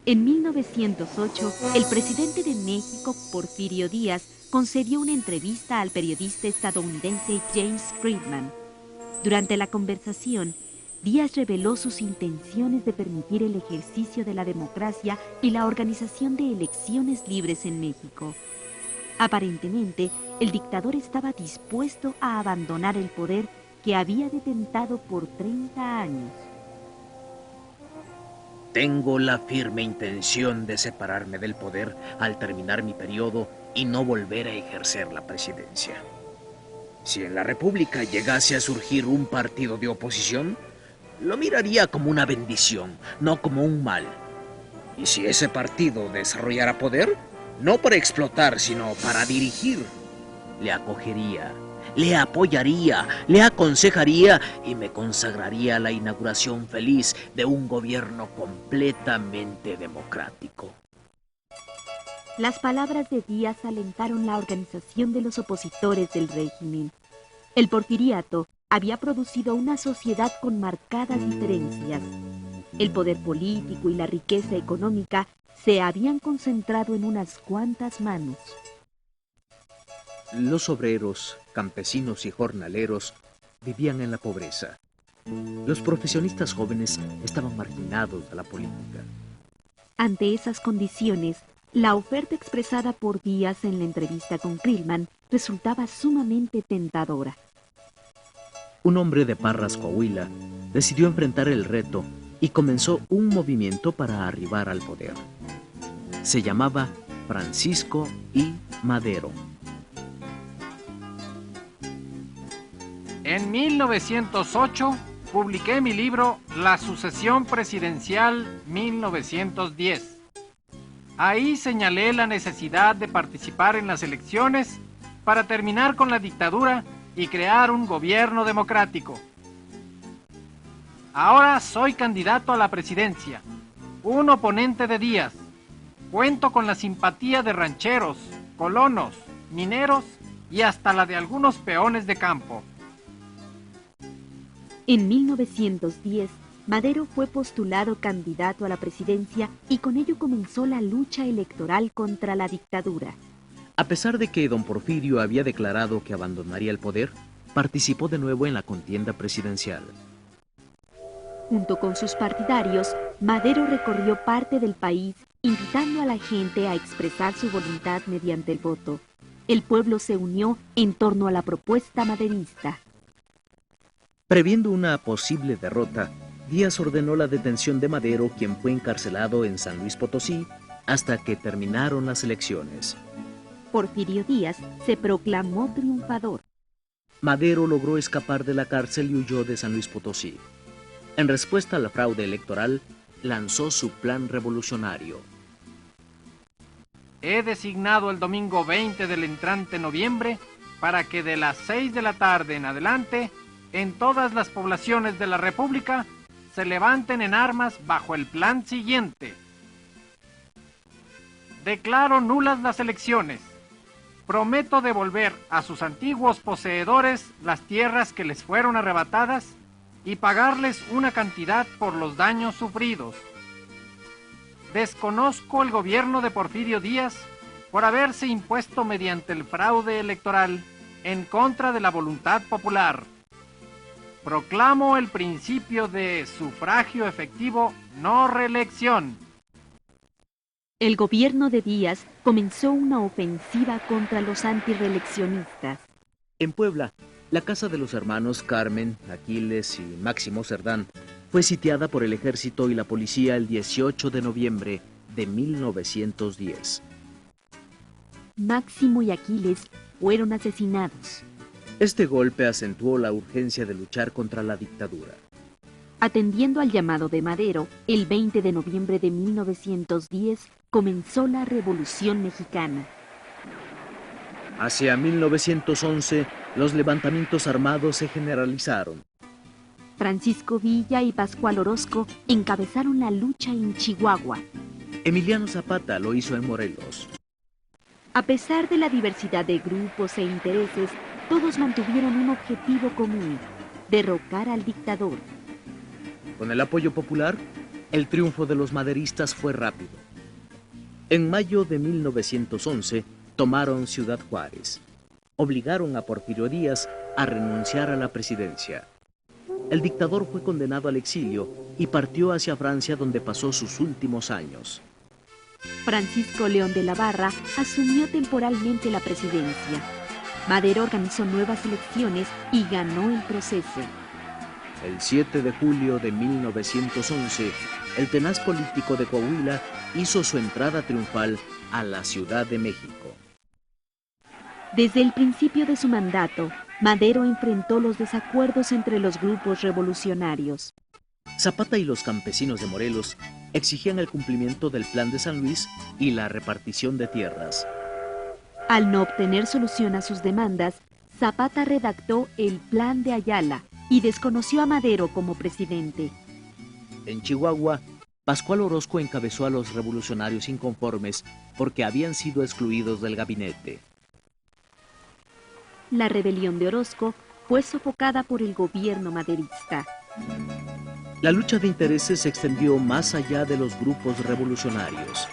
En 1908, el presidente de México, Porfirio Díaz, concedió una entrevista al periodista estadounidense James Friedman. Durante la conversación, Díaz reveló sus intenciones de permitir el ejercicio de la democracia y la organización de elecciones libres en México. Aparentemente, el dictador estaba dispuesto a abandonar el poder que había detentado por 30 años. Tengo la firme intención de separarme del poder al terminar mi periodo y no volver a ejercer la presidencia. Si en la República llegase a surgir un partido de oposición, lo miraría como una bendición, no como un mal. Y si ese partido desarrollara poder, no para explotar, sino para dirigir, le acogería, le apoyaría, le aconsejaría y me consagraría a la inauguración feliz de un gobierno completamente democrático. Las palabras de Díaz alentaron la organización de los opositores del régimen. El porfiriato había producido una sociedad con marcadas diferencias. El poder político y la riqueza económica se habían concentrado en unas cuantas manos. Los obreros, campesinos y jornaleros vivían en la pobreza. Los profesionistas jóvenes estaban marginados de la política. Ante esas condiciones, la oferta expresada por Díaz en la entrevista con Friedman resultaba sumamente tentadora. Un hombre de Parras, Coahuila, decidió enfrentar el reto y comenzó un movimiento para arribar al poder. Se llamaba Francisco I. Madero. En 1908 publiqué mi libro La sucesión presidencial 1910. Ahí señalé la necesidad de participar en las elecciones para terminar con la dictadura y crear un gobierno democrático. Ahora soy candidato a la presidencia, un oponente de Díaz. Cuento con la simpatía de rancheros, colonos, mineros y hasta la de algunos peones de campo. En 1910, Madero fue postulado candidato a la presidencia y con ello comenzó la lucha electoral contra la dictadura. A pesar de que don Porfirio había declarado que abandonaría el poder, participó de nuevo en la contienda presidencial. Junto con sus partidarios, Madero recorrió parte del país invitando a la gente a expresar su voluntad mediante el voto. El pueblo se unió en torno a la propuesta maderista. Previendo una posible derrota, Díaz ordenó la detención de Madero, quien fue encarcelado en San Luis Potosí hasta que terminaron las elecciones. Porfirio Díaz se proclamó triunfador. Madero logró escapar de la cárcel y huyó de San Luis Potosí. En respuesta al fraude electoral, lanzó su plan revolucionario. He designado el domingo 20 del entrante noviembre para que de las 6 de la tarde en adelante, en todas las poblaciones de la República, se levanten en armas bajo el plan siguiente. Declaro nulas las elecciones. Prometo devolver a sus antiguos poseedores las tierras que les fueron arrebatadas y pagarles una cantidad por los daños sufridos. Desconozco el gobierno de Porfirio Díaz por haberse impuesto mediante el fraude electoral en contra de la voluntad popular. Proclamo el principio de sufragio efectivo, no reelección. El gobierno de Díaz comenzó una ofensiva contra los antirreeleccionistas. En Puebla, la casa de los hermanos Carmen, Aquiles y Máximo Cerdán fue sitiada por el ejército y la policía el 18 de noviembre de 1910. Máximo y Aquiles fueron asesinados. Este golpe acentuó la urgencia de luchar contra la dictadura. Atendiendo al llamado de Madero, el 20 de noviembre de 1910 comenzó la Revolución Mexicana. Hacia 1911, los levantamientos armados se generalizaron. Francisco Villa y Pascual Orozco encabezaron la lucha en Chihuahua. Emiliano Zapata lo hizo en Morelos. A pesar de la diversidad de grupos e intereses, todos mantuvieron un objetivo común: derrocar al dictador. Con el apoyo popular, El triunfo de los maderistas fue rápido. En mayo de 1911 tomaron Ciudad Juárez. Obligaron a Porfirio Díaz a renunciar a la presidencia. El dictador fue condenado al exilio y partió hacia Francia, donde pasó sus últimos años. Francisco León de la Barra asumió temporalmente la presidencia. Madero organizó nuevas elecciones y ganó el proceso. El 7 de julio de 1911, el tenaz político de Coahuila hizo su entrada triunfal a la Ciudad de México. Desde el principio de su mandato, Madero enfrentó los desacuerdos entre los grupos revolucionarios. Zapata y los campesinos de Morelos exigían el cumplimiento del Plan de San Luis y la repartición de tierras. Al no obtener solución a sus demandas, Zapata redactó el Plan de Ayala y desconoció a Madero como presidente. En Chihuahua, Pascual Orozco encabezó a los revolucionarios inconformes porque habían sido excluidos del gabinete. La rebelión de Orozco fue sofocada por el gobierno maderista. La lucha de intereses se extendió más allá de los grupos revolucionarios.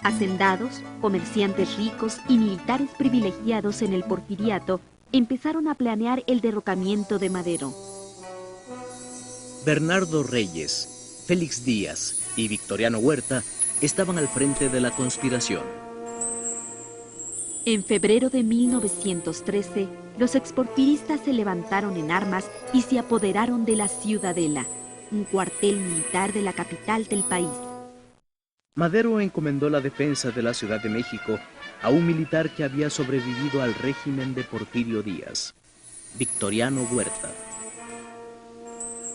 Hacendados, comerciantes ricos y militares privilegiados en el porfiriato empezaron a planear el derrocamiento de Madero. Bernardo Reyes, Félix Díaz y Victoriano Huerta estaban al frente de la conspiración. En febrero de 1913, los exporfiristas se levantaron en armas y se apoderaron de la Ciudadela, un cuartel militar de la capital del país. Madero encomendó la defensa de la Ciudad de México a un militar que había sobrevivido al régimen de Porfirio Díaz, Victoriano Huerta.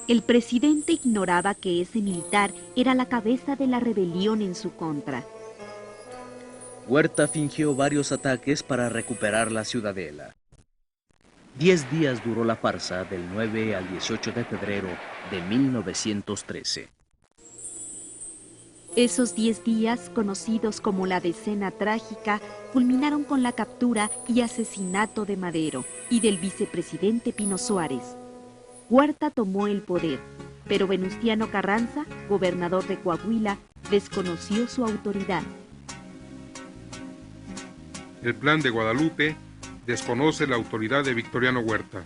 El presidente ignoraba que ese militar era la cabeza de la rebelión en su contra. Huerta fingió varios ataques para recuperar la Ciudadela. 10 días duró la farsa del 9 al 18 de febrero de 1913. Esos 10 días, conocidos como la Decena Trágica, culminaron con la captura y asesinato de Madero y del vicepresidente Pino Suárez. Huerta tomó el poder, pero Venustiano Carranza, gobernador de Coahuila, desconoció su autoridad. El Plan de Guadalupe desconoce la autoridad de Victoriano Huerta.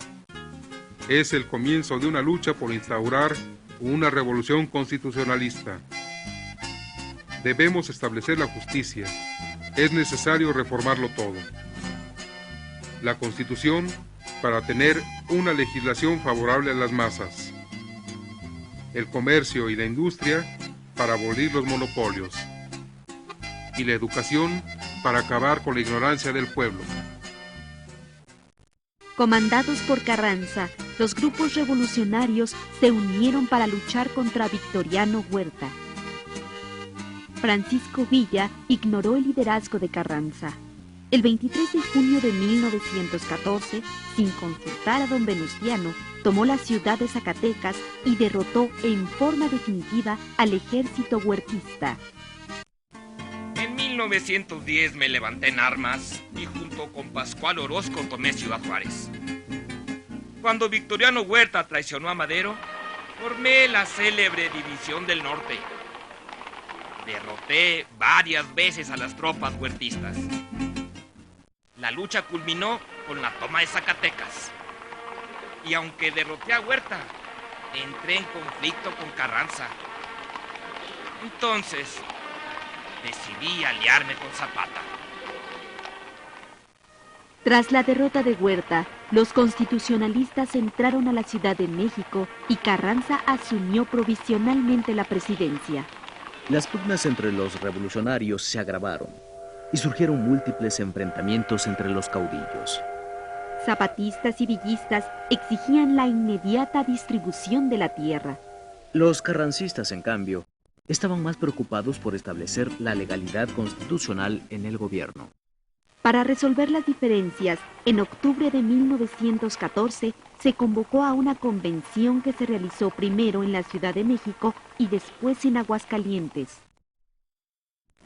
Es el comienzo de una lucha por instaurar una revolución constitucionalista. Debemos establecer la justicia. Es necesario reformarlo todo. La Constitución para tener una legislación favorable a las masas. El comercio y la industria para abolir los monopolios. Y la educación para acabar con la ignorancia del pueblo. Comandados por Carranza, los grupos revolucionarios se unieron para luchar contra Victoriano Huerta. Francisco Villa ignoró el liderazgo de Carranza. El 23 de junio de 1914, sin consultar a don Venustiano, tomó la ciudad de Zacatecas y derrotó en forma definitiva al ejército huertista. En 1910 me levanté en armas y junto con Pascual Orozco tomé Ciudad Juárez. Cuando Victoriano Huerta traicionó a Madero, formé la célebre División del Norte. Derroté varias veces a las tropas huertistas. La lucha culminó con la toma de Zacatecas. Y aunque derroté a Huerta, entré en conflicto con Carranza. Entonces, decidí aliarme con Zapata. Tras la derrota de Huerta, los constitucionalistas entraron a la Ciudad de México y Carranza asumió provisionalmente la presidencia. Las pugnas entre los revolucionarios se agravaron y surgieron múltiples enfrentamientos entre los caudillos. Zapatistas y villistas exigían la inmediata distribución de la tierra. Los carrancistas, en cambio, estaban más preocupados por establecer la legalidad constitucional en el gobierno. Para resolver las diferencias, en octubre de 1914 se convocó a una convención que se realizó primero en la Ciudad de México y después en Aguascalientes.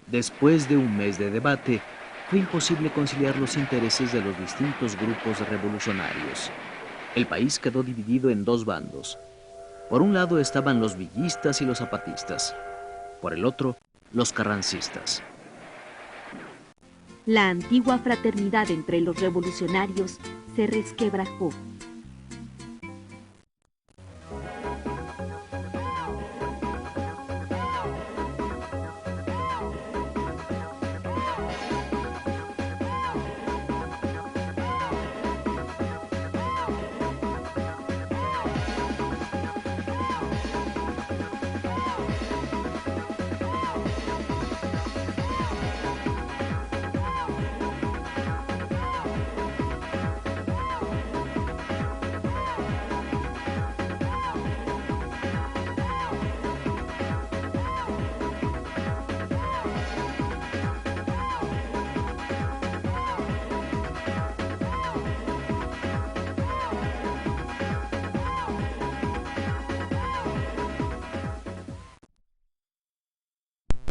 Después de un mes de debate, fue imposible conciliar los intereses de los distintos grupos revolucionarios. El país quedó dividido en dos bandos. Por un lado estaban los villistas y los zapatistas. Por el otro, los carrancistas. La antigua fraternidad entre los revolucionarios se resquebrajó.